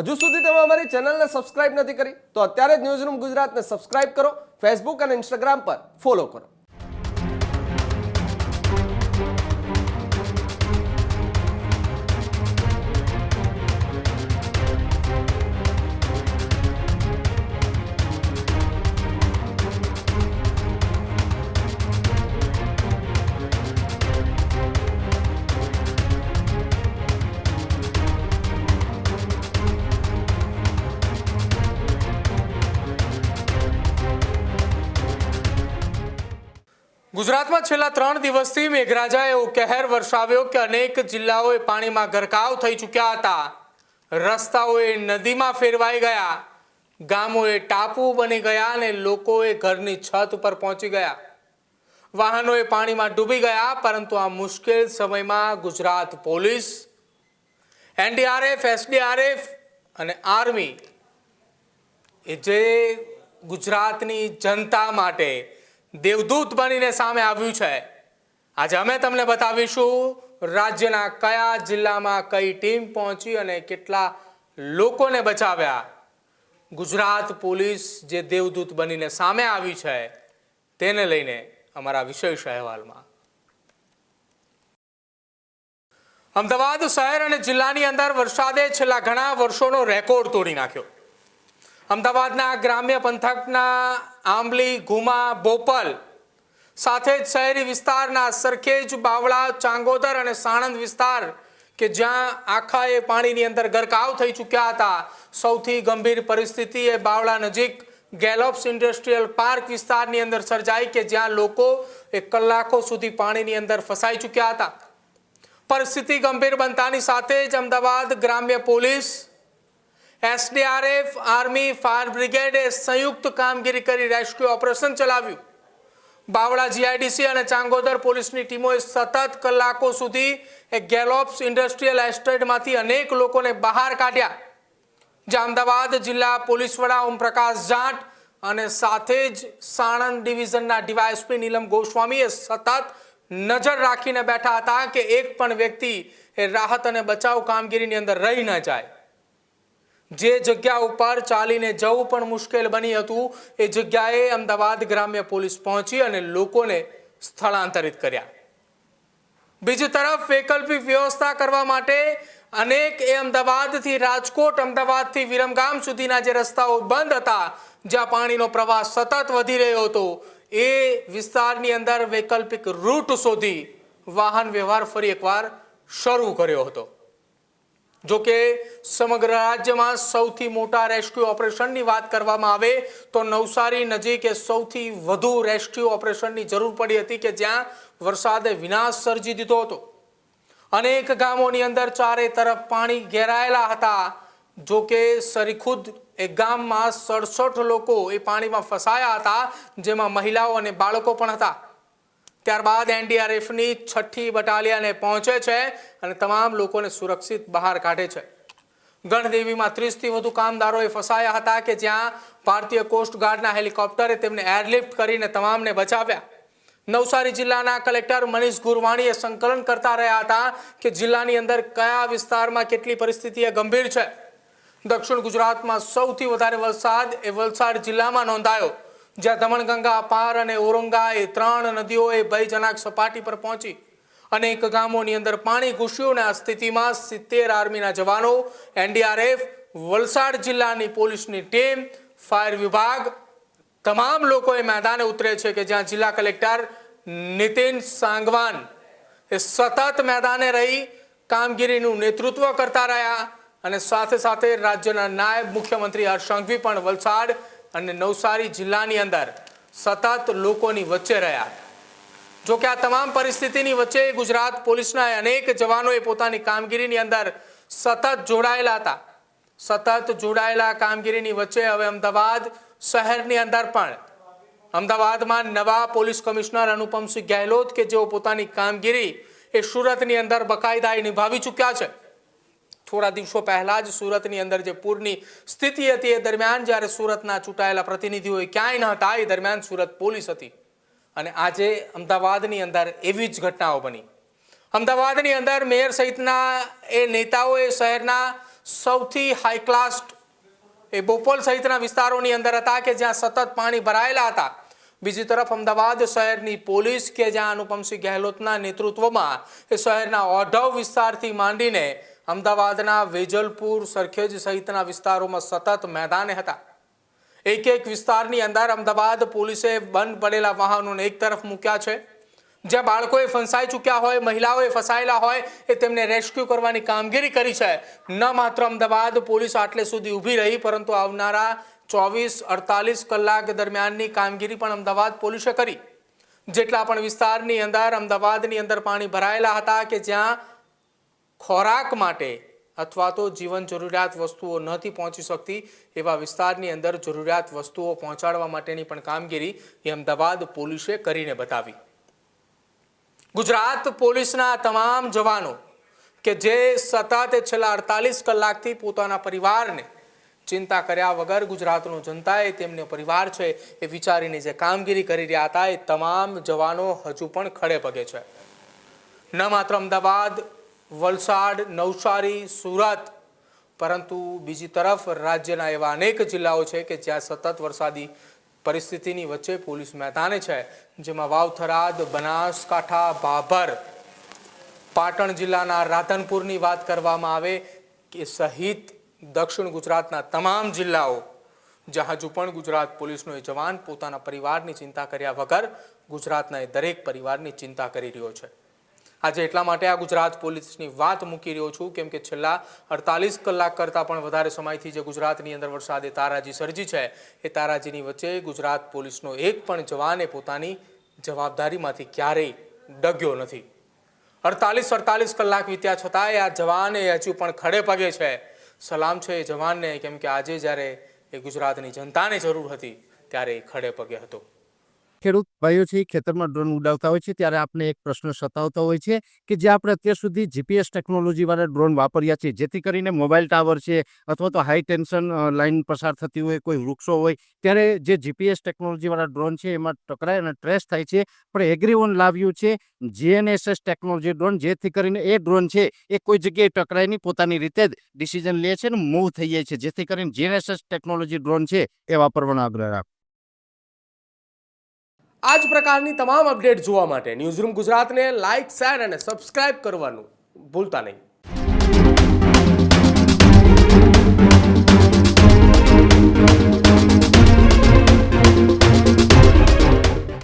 હજુ સુધી તમે અમારી ચેનલને સબસ્ક્રાઇબ નથી કરી તો અત્યારે જ ન્યૂઝરૂમ ગુજરાતને સબસ્ક્રાઇબ કરો, ફેસબુક અને ઇન્સ્ટાગ્રામ પર ફોલો કરો. ગુજરાતમાં છેલ્લા 3 દિવસથી મેઘરાજાએ એવો કહેર વરસાવ્યો કે અનેક જિલ્લાઓએ પાણીમાં ગરકાવ થઈ ચૂક્યા હતા. રસ્તાઓએ નદીમાં ફેરવાઈ ગયા, ગામોએ ટાપુ બની ગયા અને લોકોએ ઘરની છત ઉપર પહોંચી ગયા. વાહનોએ પાણીમાં ડૂબી ગયા. પરંતુ આ મુશ્કેલ સમયમાં ગુજરાત પોલીસ, એનડીઆરએફ, એસડીઆરએફ અને આર્મી જે ગુજરાતની જનતા માટે દેવદૂત બનીને સામે આવ્યું છે. આજે અમે તમને બતાવીશું રાજ્યના કયા જિલ્લામાં કઈ ટીમ પહોંચી અને કેટલા લોકોને બચાવ્યા. ગુજરાત પોલીસ જે દેવદૂત બનીને સામે આવી છે તેને લઈને અમારા વિશેષ અહેવાલમાં. અમદાવાદ શહેર અને જિલ્લાની અંદર વરસાદે છેલ્લા ઘણા વર્ષોનો રેકોર્ડ તોડી નાખ્યો. અમદાવાદના ગ્રામ્ય પંથકના આંબલી, ઘુમા, બોપલ સાથે જ શહેરી વિસ્તારના સરખેજ, બાવળા, ચાંગોદર અને સાણંદ વિસ્તાર કે જ્યાં આખા એ પાણીની અંદર ગરકાવ થઈ ચૂક્યા હતા. સૌથી ગંભીર પરિસ્થિતિ એ બાવળા નજીક ગેલોપ્સ ઇન્ડસ્ટ્રીયલ પાર્ક વિસ્તારની અંદર સર્જાઈ કે જ્યાં લોકો કલાકો સુધી પાણીની અંદર ફસાઈ ચૂક્યા હતા. પરિસ્થિતિ ગંભીર બનતાની સાથે જ અમદાવાદ ગ્રામ્ય પોલીસ, એસડીઆરએફ, આર્મી, ફાયર બ્રિગેડે સંયુક્ત કામગીરી કરી રેસ્ક્યુ ઓપરેશન ચલાવ્યું. બાવળા જીઆઈડીસી અને ચાંગોદર પોલીસની ટીમોએ સતત કલાકો સુધી ગેલોપ્સ ઇન્ડસ્ટ્રીયલ એસ્ટેટમાંથી અનેક લોકોને બહાર કાઢ્યા. જ્યાં અમદાવાદ જિલ્લા પોલીસ વડા ઓમપ્રકાશ જાટ અને સાથે જ સાણંદ ડિવિઝનના ડીવાયએસપી નીલમ ગોસ્વામીએ સતત નજર રાખીને બેઠા હતા કે એક પણ વ્યક્તિ રાહત અને બચાવ કામગીરીની અંદર રહી ન જાય. જે જગ્યા ઉપર ચાલીને જવું પણ મુશ્કેલ બની હતું એ જગ્યાએ અમદાવાદ ગ્રામ્ય પોલીસ પહોંચી અને લોકોને સ્થળાંતરિત કર્યા. બીજી તરફ વૈકલ્પિક વ્યવસ્થા કરવા માટે અનેક અમદાવાદથી રાજકોટ, અમદાવાદથી વિરમગામ સુધીના જે રસ્તાઓ બંધ હતા, જ્યાં પાણીનો પ્રવાહ સતત વધી રહ્યો હતો, એ વિસ્તારની અંદર વૈકલ્પિક રૂટ શોધી વાહન વ્યવહાર ફરી એકવાર શરૂ કર્યો હતો. જો કે સમગ્ર રાજ્યમાં સૌથી મોટા રેસ્ક્યુ ઓપરેશનની વાત કરવામાં આવે તો નવસારી નજીક સૌથી વધુ રેસ્ક્યુ ઓપરેશનની જરૂર પડી હતી કે જ્યાં વરસાદે વિનાશ સર્જી દીધો હતો. અનેક ગામોની અંદર ચારે તરફ પાણી ઘેરાયેલા હતા. જો કે સરીખુદ એક ગામમાં 67 લોકો એ પાણીમાં ફસાયા હતા, જેમાં મહિલાઓ અને બાળકો પણ હતા. ત્યારબાદ એનડીઆરએફની 6ઠ્ઠી બટાલિયન પહોંચે છે અને તમામ લોકોને સુરક્ષિત બહાર કાઢે છે. ગણદેવીમાં 30થી વધુ કામદારોએ ફસાયા હતા કે જ્યાં ભારતીય કોસ્ટગાર્ડના હેલિકોપ્ટરે તેમને એરલિફ્ટ કરીને તમામને બચાવ્યા. નવસારી જિલ્લાના કલેક્ટર મનીષ ગુરવાણીએ સંકલન કરતા રહ્યા હતા કે જિલ્લાની અંદર કયા વિસ્તારમાં કેટલી પરિસ્થિતિ ગંભીર છે. દક્ષિણ ગુજરાતમાં સૌથી વધારે વરસાદ એ વલસાડ જિલ્લામાં નોંધાયો, જ્યાં દમણગંગા પાર અને ઔરંગા એ 3 નદીઓએ ભયજનક સપાટી પર પહોંચી. અનેક ગામોની અંદર પાણી ઘૂસ્યું અને આ સ્થિતિમાં 70 આર્મીના જવાનો, એનડીઆરએફ, વલસાડ જિલ્લાની પોલીસની ટીમ, ફાયર વિભાગ તમામ લોકોએ મેદાને ઉતરે છે કે જ્યાં જિલ્લા કલેક્ટર નીતિન સાંગવાન એ સતત મેદાને રહી કામગીરીનું નેતૃત્વ કરતા રહ્યા અને સાથે સાથે રાજ્યના નાયબ મુખ્યમંત્રી હર્ષ સંઘવી પણ વલસાડ અને નવસારી જિલ્લાની અંદર સતત લોકોની વચ્ચે રહ્યા. જો કે આ તમામ પરિસ્થિતિની વચ્ચે ગુજરાત પોલીસના અનેક જવાનોએ પોતાની કામગીરીની અંદર સતત જોડાયેલા હતા. સતત જોડાયેલા કામગીરીની વચ્ચે હવે અમદાવાદ શહેરની અંદર પણ અમદાવાદમાં નવા પોલીસ કમિશનર અનુપમસિંહ ગેહલોત કે જેઓ પોતાની કામગીરી એ સુરતની અંદર બકાયદાએ નિભાવી ચૂક્યા છે. થોડા દિવસો પહેલા જ સુરતની અંદર જે પૂરની સ્થિતિ હતી એ દરમિયાન જ્યારે સુરતના ચૂંટાયેલા પ્રતિનિધિઓ ક્યાંય ન હતા, એ દરમિયાન સુરત પોલીસ હતી. અને આજે અમદાવાદની અંદર એવી જ ઘટનાઓ બની. અમદાવાદની અંદર મેયર સહિતના એ નેતાઓએ શહેરના સૌથી હાઈ ક્લાસ એ બોપલ સહિતના વિસ્તારોની અંદર હતા કે જ્યાં સતત પાણી ભરાયેલા હતા. બીજી તરફ અમદાવાદ શહેરની પોલીસ કે જ્યાં અનુપમસિંહ ગેહલોતના નેતૃત્વમાં એ શહેરના ઓઢવ વિસ્તારથી માંડીને અમદાવાદના વેજલપુર, સરખેજ સહિતના વિસ્તારોમાં સતત મેદાને હતા. એક એક વિસ્તારની અંદર અમદાવાદ પોલીસે બંધ પડેલા વાહનોને એક તરફ મૂક્યા છે. જ્યાં બાળકોએ ફંસાઈ ચૂક્યા હોય, મહિલાઓએ ફસાયેલા હોય એ તેમને રેસ્ક્યુ કરવાની કામગીરી કરી છે. ન માત્ર અમદાવાદ પોલીસ આટલે સુધી ઊભી રહી, પરંતુ આવનારા 24-48 કલાક દરમિયાનની કામગીરી પણ અમદાવાદ પોલીસે કરી. જેટલા પણ વિસ્તારની અંદર અમદાવાદની અંદર પાણી ભરાયેલા હતા કે જ્યાં ખોરાક માટે અથવા તો જીવન જરૂરિયાત વસ્તુઓ નથી પહોંચી શકતી એવા વિસ્તારની અંદર જરૂરિયાત વસ્તુઓ પહોંચાડવા માટેની પણ કામગીરી એ અમદાવાદ પોલીસે કરીને બતાવી. ગુજરાત પોલીસના તમામ જવાનો કે જે સતત છેલ્લા 48 કલાકથી પોતાના પરિવારને ચિંતા કર્યા વગર ગુજરાતનો જનતાએ તેમનો પરિવાર છે એ વિચારીને જે કામગીરી કરી રહ્યા હતા એ તમામ જવાનો હજુ પણ ખડે પગે છે. ન માત્ર અમદાવાદ, વલસાડ, નવસારી, સુરત, પરંતુ બીજી તરફ રાજ્યના એવા અનેક જિલ્લાઓ છે કે જ્યાં સતત વરસાદી પરિસ્થિતિની વચ્ચે પોલીસ મેદાને છે. જેમાં વાવ-થરાદ, બનાસકાંઠા, ભાભર, પાટણ જિલ્લાના રાધનપુરની વાત કરવામાં આવે કે સહિત દક્ષિણ ગુજરાતના તમામ જિલ્લાઓ જ્યાં હજુ પણ ગુજરાત પોલીસનો એ જવાન પોતાના પરિવારની ચિંતા કર્યા વગર ગુજરાતના એ દરેક પરિવારની ચિંતા કરી રહ્યો છે. આજે એટલા માટે આ ગુજરાત પોલીસની વાત મૂકી રહ્યો છું કેમ કે છેલ્લા 48 કલાક કરતાં પણ વધારે સમયથી જે ગુજરાતની અંદર વરસાદે તારાજી સર્જી છે એ તારાજીની વચ્ચે ગુજરાત પોલીસનો એક પણ જવાને પોતાની જવાબદારીમાંથી ક્યારેય ડગ્યો નથી. 48 કલાક વીત્યા છતાંય આ જવાન એ હજુ પણ ખડે પગે છે. સલામ છે એ જવાનને, કેમ કે આજે જ્યારે એ ગુજરાતની જનતાને જરૂર હતી ત્યારે એ ખડે પગે હતો. ખેડૂત ભાઈઓ છે ખેતરમાં ડ્રોન ઉડાવતા હોય છે ત્યારે આપણે એક પ્રશ્ન સતાવતો હોય છે કે જે આપણે અત્યાર સુધી જીપીએસ ટેકનોલોજી વાળા ડ્રોન વાપર્યા છે, જેથી કરીને મોબાઈલ ટાવર છે અથવા તો હાઈ ટેન્શન લાઈન પસાર થતી હોય, કોઈ વૃક્ષો હોય, ત્યારે જે જીપીએસ ટેકનોલોજી વાળા ડ્રોન છે એમાં ટકરાય અને ટ્રેસ થાય છે. પણ એગ્રીવન લાવ્યું છે જીએનએસએસ ટેકનોલોજી ડ્રોન, જેથી કરીને એ ડ્રોન છે એ કોઈ જગ્યાએ ટકરાય નહીં, પોતાની રીતે જ ડિસિઝન લે છે ને મૂવ થઈ જાય છે. જેથી કરીને જીએનએસએસ ટેકનોલોજી ડ્રોન છે એ વાપરવાનો આગ્રહ રાખો. આ જ પ્રકારની તમામ અપડેટ જોવા માટે ન્યૂઝરૂમ ગુજરાતને લાઇક, શેર અને સબસ્ક્રાઇબ કરવાનું ભૂલતા નહીં.